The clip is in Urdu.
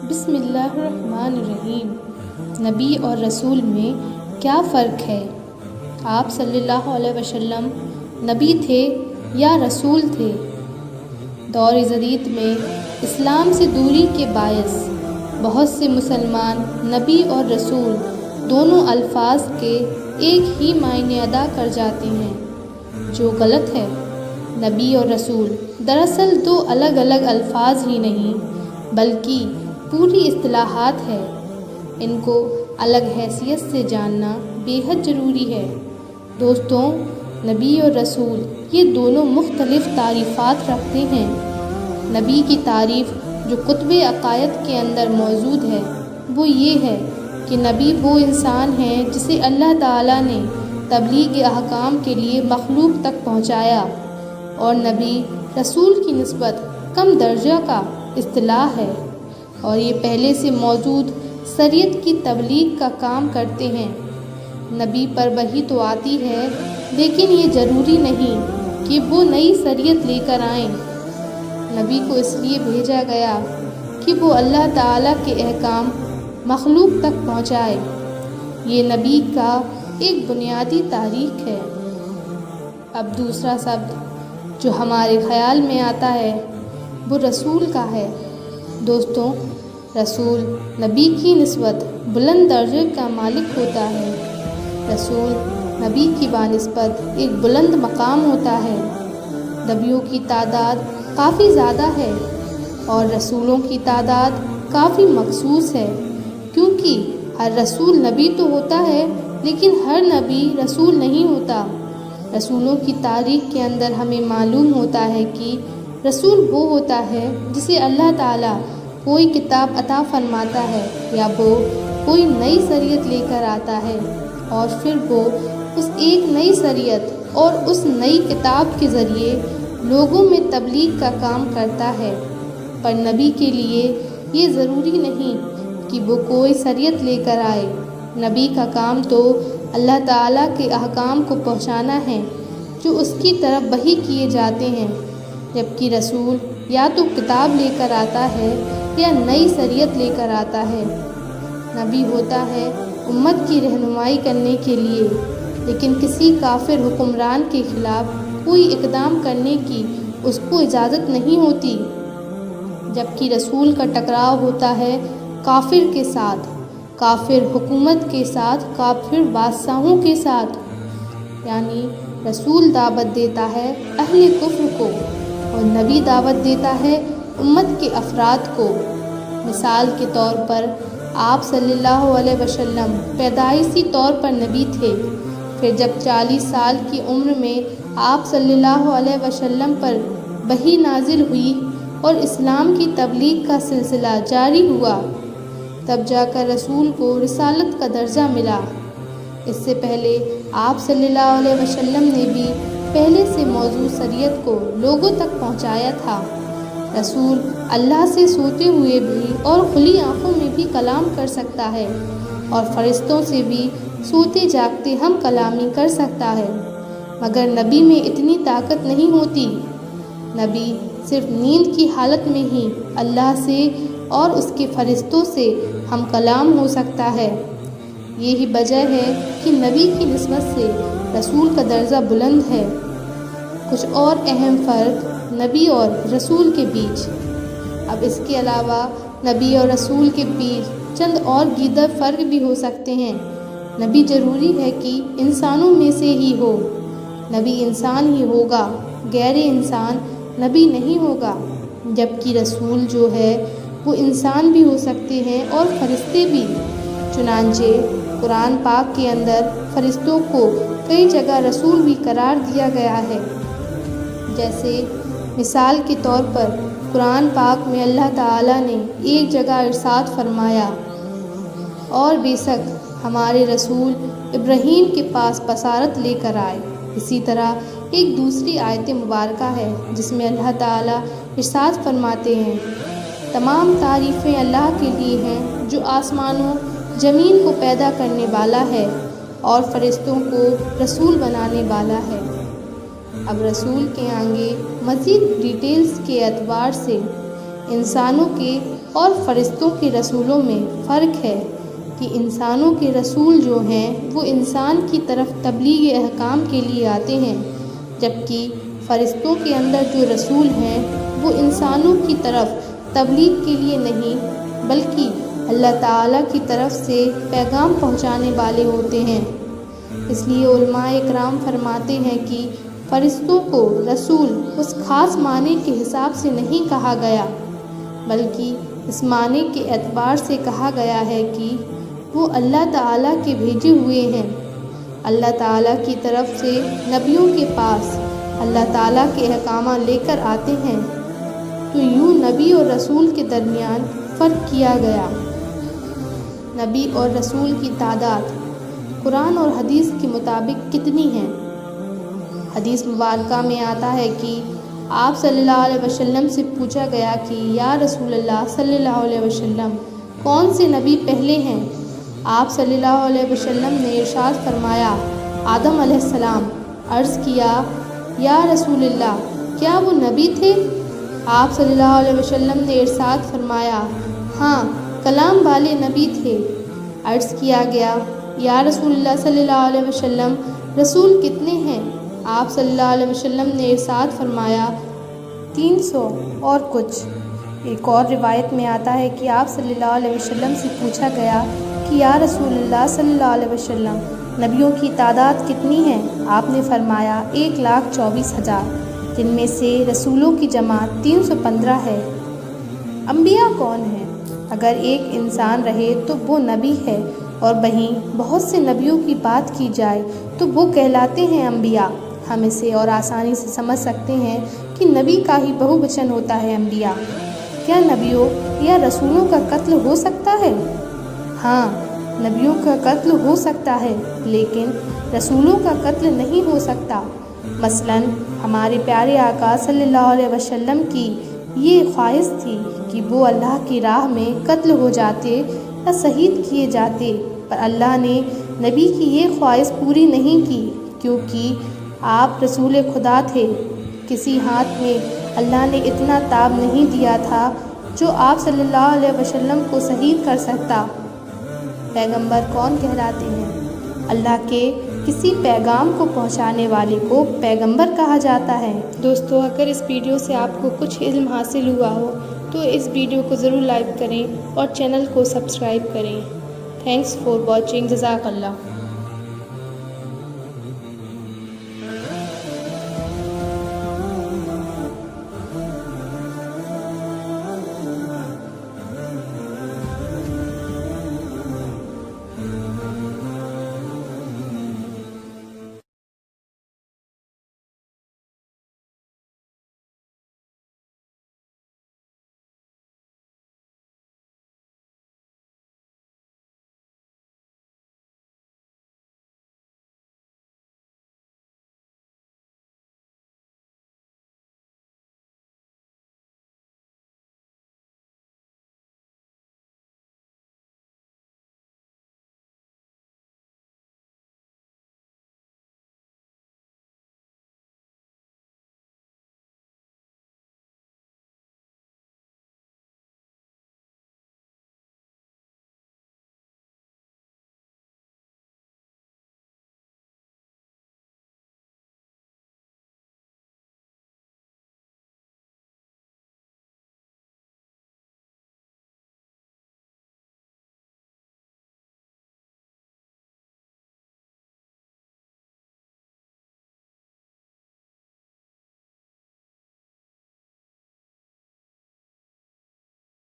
بسم اللہ الرحمن الرحیم۔ نبی اور رسول میں کیا فرق ہے؟ آپ صلی اللہ علیہ وسلم نبی تھے یا رسول تھے؟ دور جدید میں اسلام سے دوری کے باعث بہت سے مسلمان نبی اور رسول دونوں الفاظ کے ایک ہی معنی ادا کر جاتے ہیں، جو غلط ہے۔ نبی اور رسول دراصل دو الگ الگ الفاظ ہی نہیں بلکہ پوری اصطلاحات ہے۔ ان کو الگ حیثیت سے جاننا بے حد ضروری ہے۔ دوستوں، نبی اور رسول یہ دونوں مختلف تعریفات رکھتے ہیں۔ نبی کی تعریف جو کتب عقائد کے اندر موجود ہے وہ یہ ہے کہ نبی وہ انسان ہے جسے اللہ تعالیٰ نے تبلیغ احکام کے لیے مخلوق تک پہنچایا، اور نبی رسول کی نسبت کم درجہ کا اصطلاح ہے، اور یہ پہلے سے موجود شریعت کی تبلیغ کا کام کرتے ہیں۔ نبی پر وحی تو آتی ہے، لیکن یہ ضروری نہیں کہ وہ نئی شریعت لے کر آئیں۔ نبی کو اس لیے بھیجا گیا کہ وہ اللہ تعالیٰ کے احکام مخلوق تک پہنچائے۔ یہ نبی کا ایک بنیادی تعریف ہے۔ اب دوسرا شبد جو ہمارے خیال میں آتا ہے وہ رسول کا ہے۔ دوستوں، رسول نبی کی نسبت بلند درجے کا مالک ہوتا ہے۔ رسول نبی کی بنسبت ایک بلند مقام ہوتا ہے۔ نبیوں کی تعداد کافی زیادہ ہے اور رسولوں کی تعداد کافی مخصوص ہے، کیونکہ ہر رسول نبی تو ہوتا ہے لیکن ہر نبی رسول نہیں ہوتا۔ رسولوں کی تاریخ کے اندر ہمیں معلوم ہوتا ہے کہ رسول وہ ہوتا ہے جسے اللہ تعالیٰ کوئی کتاب عطا فرماتا ہے یا وہ کوئی نئی شریعت لے کر آتا ہے، اور پھر وہ اس ایک نئی شریعت اور اس نئی کتاب کے ذریعے لوگوں میں تبلیغ کا کام کرتا ہے۔ پر نبی کے لیے یہ ضروری نہیں کہ وہ کوئی شریعت لے کر آئے۔ نبی کا کام تو اللہ تعالیٰ کے احکام کو پہنچانا ہے جو اس کی طرف وحی کیے جاتے ہیں، جبکہ رسول یا تو کتاب لے کر آتا ہے یا نئی شریعت لے کر آتا ہے۔ نبی ہوتا ہے امت کی رہنمائی کرنے کے لیے، لیکن کسی کافر حکمران کے خلاف کوئی اقدام کرنے کی اس کو اجازت نہیں ہوتی، جبکہ رسول کا ٹکراؤ ہوتا ہے کافر کے ساتھ، کافر حکومت کے ساتھ، کافر بادشاہوں کے ساتھ۔ یعنی رسول دعوت دیتا ہے اہل کفر کو اور نبی دعوت دیتا ہے امت کے افراد کو۔ مثال کے طور پر آپ صلی اللہ علیہ وسلم پیدائشی طور پر نبی تھے، پھر جب 40 سال کی عمر میں آپ صلی اللہ علیہ وسلم پر وحی نازل ہوئی اور اسلام کی تبلیغ کا سلسلہ جاری ہوا، تب جا کر رسول کو رسالت کا درجہ ملا۔ اس سے پہلے آپ صلی اللہ علیہ وسلم نے بھی پہلے سے موجود شریعت کو لوگوں تک پہنچایا تھا۔ رسول اللہ سے سوتے ہوئے بھی اور کھلی آنکھوں میں بھی کلام کر سکتا ہے، اور فرشتوں سے بھی سوتے جاگتے ہم کلامی کر سکتا ہے، مگر نبی میں اتنی طاقت نہیں ہوتی۔ نبی صرف نیند کی حالت میں ہی اللہ سے اور اس کے فرشتوں سے ہم کلام ہو سکتا ہے۔ یہی وجہ ہے کہ نبی کی نسبت سے رسول کا درجہ بلند ہے۔ کچھ اور اہم فرق نبی اور رسول کے بیچ۔ اب اس کے علاوہ نبی اور رسول کے بیچ چند اور دیگر فرق بھی ہو سکتے ہیں۔ نبی ضروری ہے کہ انسانوں میں سے ہی ہو۔ نبی انسان ہی ہوگا، غیر انسان نبی نہیں ہوگا، جبکہ رسول جو ہے وہ انسان بھی ہو سکتے ہیں اور فرشتے بھی۔ چنانچہ قرآن پاک کے اندر فرشتوں کو کئی جگہ رسول بھی قرار دیا گیا ہے۔ جیسے مثال کے طور پر قرآن پاک میں اللہ تعالیٰ نے ایک جگہ ارشاد فرمایا، اور بے شک ہمارے رسول ابراہیم کے پاس بشارت لے کر آئے۔ اسی طرح ایک دوسری آیت مبارکہ ہے جس میں اللہ تعالیٰ ارشاد فرماتے ہیں، تمام تعریفیں اللہ کے لیے ہیں جو آسمانوں زمین کو پیدا کرنے والا ہے اور فرشتوں کو رسول بنانے والا ہے۔ اب رسول کے آگے مزید ڈیٹیلز کے اعتبار سے انسانوں کے اور فرشتوں کے رسولوں میں فرق ہے کہ انسانوں کے رسول جو ہیں وہ انسان کی طرف تبلیغ احکام کے لیے آتے ہیں، جبکہ فرشتوں کے اندر جو رسول ہیں وہ انسانوں کی طرف تبلیغ کے لیے نہیں بلکہ اللہ تعالیٰ کی طرف سے پیغام پہنچانے والے ہوتے ہیں۔ اس لیے علماء اکرام فرماتے ہیں کہ فرشتوں کو رسول اس خاص معنی کے حساب سے نہیں کہا گیا، بلکہ اس معنی کے اعتبار سے کہا گیا ہے کہ وہ اللہ تعالیٰ کے بھیجے ہوئے ہیں، اللہ تعالیٰ کی طرف سے نبیوں کے پاس اللہ تعالیٰ کے احکامات لے کر آتے ہیں۔ تو یوں نبی اور رسول کے درمیان فرق کیا گیا۔ نبی اور رسول کی تعداد قرآن اور حدیث کے مطابق کتنی ہیں؟ حدیث مبارکہ میں آتا ہے کہ آپ صلی اللہ علیہ وسلم سے پوچھا گیا کہ یا رسول اللہ صلی اللہ علیہ وسلم کون سے نبی پہلے ہیں؟ آپ صلی اللہ علیہ وسلم نے ارشاد فرمایا آدم علیہ السلام۔ عرض کیا یا رسول اللہ کیا وہ نبی تھے؟ آپ صلی اللہ علیہ وسلم نے ارشاد فرمایا ہاں کلام والے نبی تھے۔ عرض کیا گیا یا رسول اللہ صلی اللہ علیہ وسلم رسول کتنے ہیں؟ آپ صلی اللہ علیہ وسلم نے ارشاد فرمایا 300 اور کچھ۔ ایک اور روایت میں آتا ہے کہ آپ صلی اللہ علیہ وسلم سے پوچھا گیا کہ یا رسول اللہ صلی اللہ علیہ وسلم نبیوں کی تعداد کتنی ہے؟ آپ نے فرمایا 1,24,000، جن میں سے رسولوں کی جماعت 315 ہے۔ انبیاء کون ہیں؟ اگر ایک انسان رہے تو وہ نبی ہے، اور وہیں بہت سے نبیوں کی بات کی جائے تو وہ کہلاتے ہیں انبیاء۔ ہم اسے اور آسانی سے سمجھ سکتے ہیں کہ نبی کا ہی بہو وچن ہوتا ہے انبیاء۔ کیا نبیوں یا رسولوں کا قتل ہو سکتا ہے؟ ہاں، نبیوں کا قتل ہو سکتا ہے، لیکن رسولوں کا قتل نہیں ہو سکتا۔ مثلاً ہمارے پیارے آقا صلی اللہ علیہ وسلم کی یہ خواہش تھی کہ وہ اللہ کی راہ میں قتل ہو جاتے یا شہید کیے جاتے، پر اللہ نے نبی کی یہ خواہش پوری نہیں کی، کیونکہ آپ رسول خدا تھے۔ کسی ہاتھ میں اللہ نے اتنا تاب نہیں دیا تھا جو آپ صلی اللہ علیہ وسلم کو شہید کر سکتا۔ پیغمبر کون کہلاتے ہیں؟ اللہ کے کسی پیغام کو پہنچانے والے کو پیغمبر کہا جاتا ہے۔ دوستو، اگر اس ویڈیو سے آپ کو کچھ علم حاصل ہوا ہو تو اس ویڈیو کو ضرور لائک کریں اور چینل کو سبسکرائب کریں۔ Thanks for watching. جزاک اللہ۔